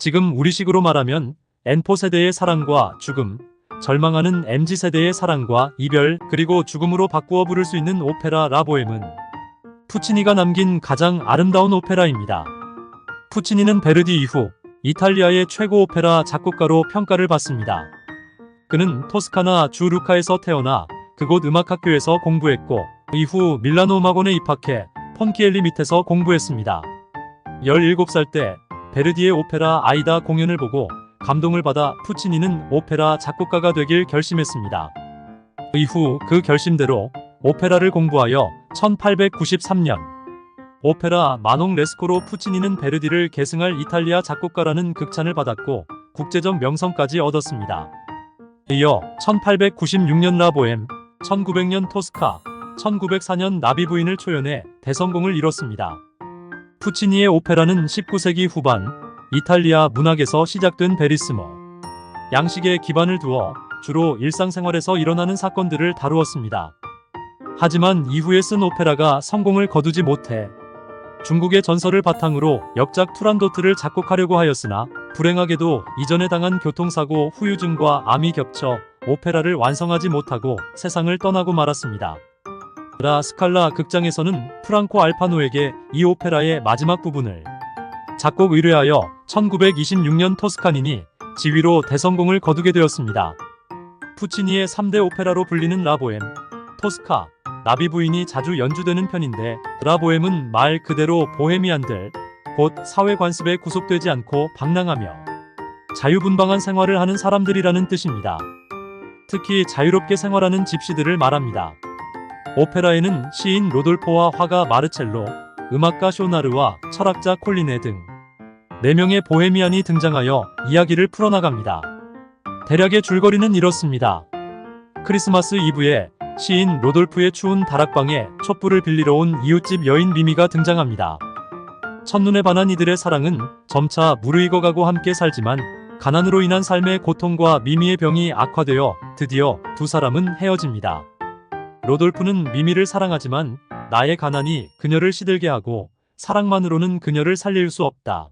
지금 우리식으로 말하면 N포 세대의 사랑과 죽음, 절망하는 MZ 세대의 사랑과 이별, 그리고 죽음으로 바꾸어 부를 수 있는 오페라 라보엠은 푸치니가 남긴 가장 아름다운 오페라입니다. 푸치니는 베르디 이후 이탈리아의 최고 오페라 작곡가로 평가를 받습니다. 그는 토스카나 주 루카에서 태어나 그곳 음악학교에서 공부했고 이후 밀라노 음악원에 입학해 폰키엘리 밑에서 공부했습니다. 17살 때 베르디의 오페라 아이다 공연을 보고 감동을 받아 푸치니는 오페라 작곡가가 되길 결심했습니다. 이후 그 결심대로 오페라를 공부하여 1893년 오페라 마농 레스코로 푸치니는 베르디를 계승할 이탈리아 작곡가라는 극찬을 받았고 국제적 명성까지 얻었습니다. 이어 1896년 라보엠, 1900년 토스카, 1904년 나비 부인을 초연해 대성공을 이뤘습니다. 푸치니의 오페라는 19세기 후반 이탈리아 문학에서 시작된 베리스모 양식에 기반을 두어 주로 일상생활에서 일어나는 사건들을 다루었습니다. 하지만 이후에 쓴 오페라가 성공을 거두지 못해 중국의 전설을 바탕으로 역작 투란도트를 작곡하려고 하였으나 불행하게도 이전에 당한 교통사고 후유증과 암이 겹쳐 오페라를 완성하지 못하고 세상을 떠나고 말았습니다. 라 스칼라 극장에서는 프랑코 알파노에게 이 오페라의 마지막 부분을 작곡 의뢰하여 1926년 토스카니니 지휘로 대성공을 거두게 되었습니다. 푸치니의 3대 오페라로 불리는 라보엠, 토스카, 나비 부인이 자주 연주되는 편인데 라보엠은 말 그대로 보헤미안들, 곧 사회 관습에 구속되지 않고 방랑하며 자유분방한 생활을 하는 사람들이라는 뜻입니다. 특히 자유롭게 생활하는 집시들을 말합니다. 오페라에는 시인 로돌포와 화가 마르첼로, 음악가 쇼나르와 철학자 콜리네 등 4명의 보헤미안이 등장하여 이야기를 풀어나갑니다. 대략의 줄거리는 이렇습니다. 크리스마스 이브에 시인 로돌프의 추운 다락방에 촛불을 빌리러 온 이웃집 여인 미미가 등장합니다. 첫눈에 반한 이들의 사랑은 점차 무르익어가고 함께 살지만 가난으로 인한 삶의 고통과 미미의 병이 악화되어 드디어 두 사람은 헤어집니다. 로돌프는 미미를 사랑하지만 나의 가난이 그녀를 시들게 하고 사랑만으로는 그녀를 살릴 수 없다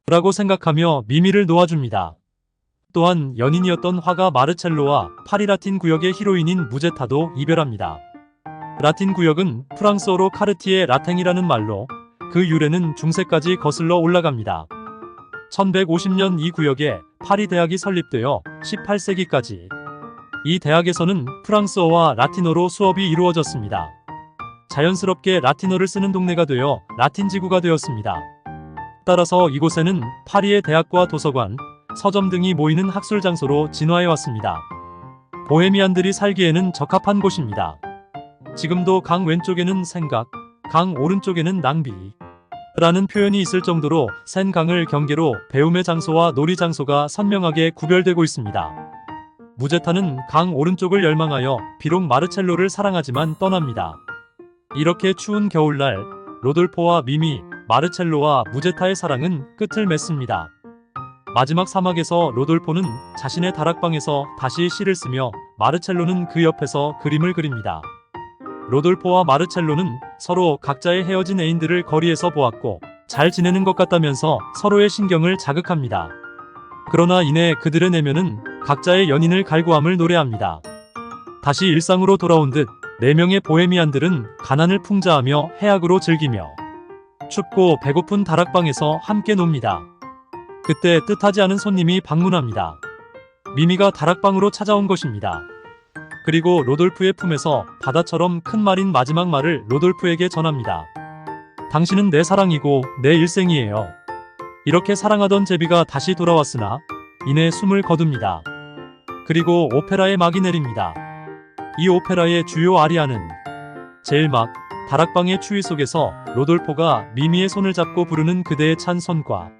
라고 생각하며 미미를 놓아줍니다. 또한 연인이었던 화가 마르첼로와 파리 라틴 구역의 히로인인 무제타도 이별합니다. 라틴 구역은 프랑스어로 카르티에 라탱이라는 말로 그 유래는 중세까지 거슬러 올라갑니다. 1150년 이 구역에 파리 대학이 설립되어 18세기까지 이 대학에서는 프랑스어와 라틴어로 수업이 이루어졌습니다. 자연스럽게 라틴어를 쓰는 동네가 되어 라틴 지구가 되었습니다. 따라서 이곳에는 파리의 대학과 도서관, 서점 등이 모이는 학술 장소로 진화해 왔습니다. 보헤미안들이 살기에는 적합한 곳입니다. 지금도 강 왼쪽에는 생각, 강 오른쪽에는 낭비 라는 표현이 있을 정도로 센 강을 경계로 배움의 장소와 놀이 장소가 선명하게 구별되고 있습니다. 무제타는 강 오른쪽을 열망하여 비록 마르첼로를 사랑하지만 떠납니다. 이렇게 추운 겨울날 로돌포와 미미, 마르첼로와 무제타의 사랑은 끝을 맺습니다. 마지막 사막에서 로돌포는 자신의 다락방에서 다시 시를 쓰며 마르첼로는 그 옆에서 그림을 그립니다. 로돌포와 마르첼로는 서로 각자의 헤어진 애인들을 거리에서 보았고 잘 지내는 것 같다면서 서로의 신경을 자극합니다. 그러나 이내 그들의 내면은 각자의 연인을 갈구함을 노래합니다. 다시 일상으로 돌아온 듯 4명의 보헤미안들은 가난을 풍자하며 해악으로 즐기며 춥고 배고픈 다락방에서 함께 놉니다. 그때 뜻하지 않은 손님이 방문합니다. 미미가 다락방으로 찾아온 것입니다. 그리고 로돌프의 품에서 바다처럼 큰 말인 마지막 말을 로돌프에게 전합니다. 당신은 내 사랑이고 내 일생이에요. 이렇게 사랑하던 제비가 다시 돌아왔으나 이내 숨을 거둡니다. 그리고 오페라의 막이 내립니다. 이 오페라의 주요 아리아는 제일 막 다락방의 추위 속에서 로돌포가 미미의 손을 잡고 부르는 그대의 찬 손과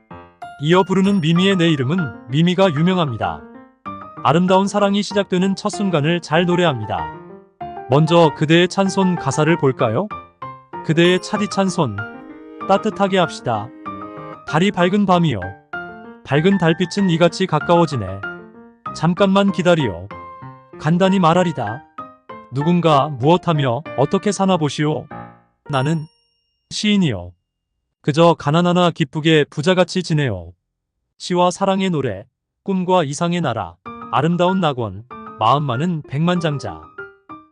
이어 부르는 미미의 내 이름은 미미가 유명합니다. 아름다운 사랑이 시작되는 첫 순간을 잘 노래합니다. 먼저 그대의 찬 손 가사를 볼까요? 그대의 차디찬 손 따뜻하게 합시다. 달이 밝은 밤이요. 밝은 달빛은 이같이 가까워지네. 잠깐만 기다리요. 간단히 말하리다. 누군가 무엇하며 어떻게 사나 보시오. 나는 시인이요. 그저 가난하나 기쁘게 부자같이 지내요. 시와 사랑의 노래, 꿈과 이상의 나라, 아름다운 낙원, 마음 많은 백만장자.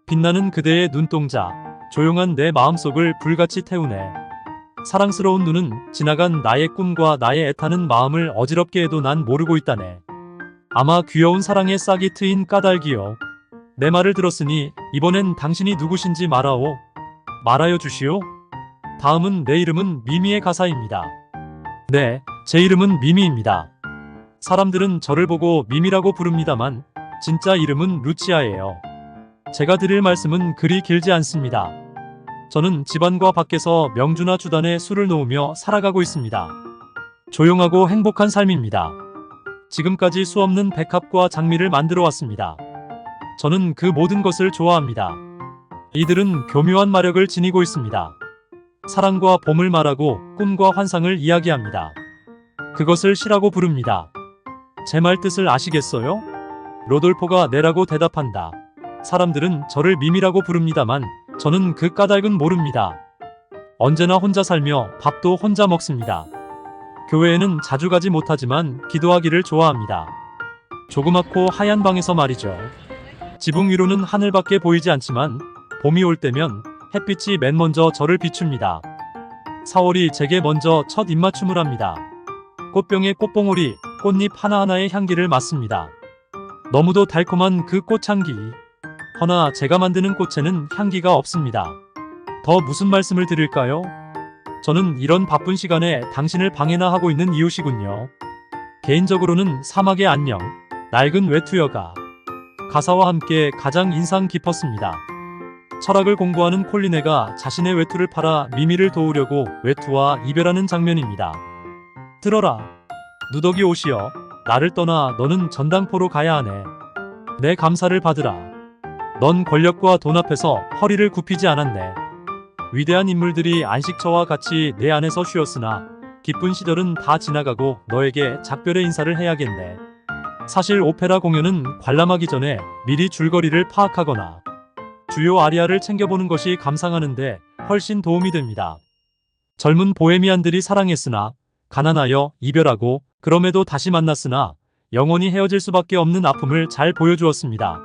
빛나는 그대의 눈동자, 조용한 내 마음속을 불같이 태우네. 사랑스러운 눈은 지나간 나의 꿈과 나의 애타는 마음을 어지럽게 해도 난 모르고 있다네. 아마 귀여운 사랑의 싹이 트인 까닭이요. 내 말을 들었으니 이번엔 당신이 누구신지 말아오. 말하여 주시오. 다음은 내 이름은 미미의 가사입니다. 네, 제 이름은 미미입니다. 사람들은 저를 보고 미미라고 부릅니다만 진짜 이름은 루치아예요. 제가 드릴 말씀은 그리 길지 않습니다. 저는 집안과 밖에서 명주나 주단에 술을 놓으며 살아가고 있습니다. 조용하고 행복한 삶입니다. 지금까지 수없는 백합과 장미를 만들어 왔습니다. 저는 그 모든 것을 좋아합니다. 이들은 교묘한 마력을 지니고 있습니다. 사랑과 봄을 말하고 꿈과 환상을 이야기합니다. 그것을 시라고 부릅니다. 제 말 뜻을 아시겠어요? 로돌포가 네라고 대답한다. 사람들은 저를 미미라고 부릅니다만 저는 그 까닭은 모릅니다. 언제나 혼자 살며 밥도 혼자 먹습니다. 교회에는 자주 가지 못하지만 기도하기를 좋아합니다. 조그맣고 하얀 방에서 말이죠. 지붕 위로는 하늘밖에 보이지 않지만 봄이 올 때면 햇빛이 맨 먼저 저를 비춥니다. 4월이 제게 먼저 첫 입맞춤을 합니다. 꽃병의 꽃봉오리, 꽃잎 하나하나의 향기를 맡습니다. 너무도 달콤한 그 꽃향기. 허나 제가 만드는 꽃에는 향기가 없습니다. 더 무슨 말씀을 드릴까요? 저는 이런 바쁜 시간에 당신을 방해나 하고 있는 이유시군요. 개인적으로는 사막의 안녕, 낡은 외투여가 가사와 함께 가장 인상 깊었습니다. 철학을 공부하는 콜리네가 자신의 외투를 팔아 미미를 도우려고 외투와 이별하는 장면입니다. 들어라. 누더기 옷이여. 나를 떠나 너는 전당포로 가야 하네. 내 감사를 받으라. 넌 권력과 돈 앞에서 허리를 굽히지 않았네. 위대한 인물들이 안식처와 같이 내 안에서 쉬었으나 기쁜 시절은 다 지나가고 너에게 작별의 인사를 해야겠네. 사실 오페라 공연은 관람하기 전에 미리 줄거리를 파악하거나 주요 아리아를 챙겨보는 것이 감상하는데 훨씬 도움이 됩니다. 젊은 보헤미안들이 사랑했으나 가난하여 이별하고 그럼에도 다시 만났으나 영원히 헤어질 수밖에 없는 아픔을 잘 보여주었습니다.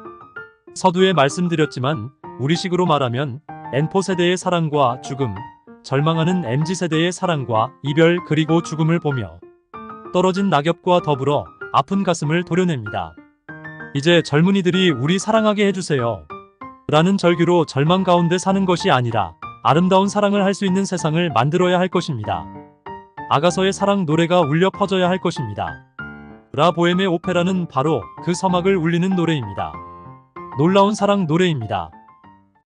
서두에 말씀드렸지만 우리식으로 말하면 N포 세대의 사랑과 죽음, 절망하는 MZ세대의 사랑과 이별 그리고 죽음을 보며 떨어진 낙엽과 더불어 아픈 가슴을 도려냅니다. 이제 젊은이들이 우리 사랑하게 해주세요. 라는 절규로 절망 가운데 사는 것이 아니라 아름다운 사랑을 할 수 있는 세상을 만들어야 할 것입니다. 아가서의 사랑 노래가 울려 퍼져야 할 것입니다. 라 보엠의 오페라는 바로 그 서막을 울리는 노래입니다. 놀라운 사랑 노래입니다.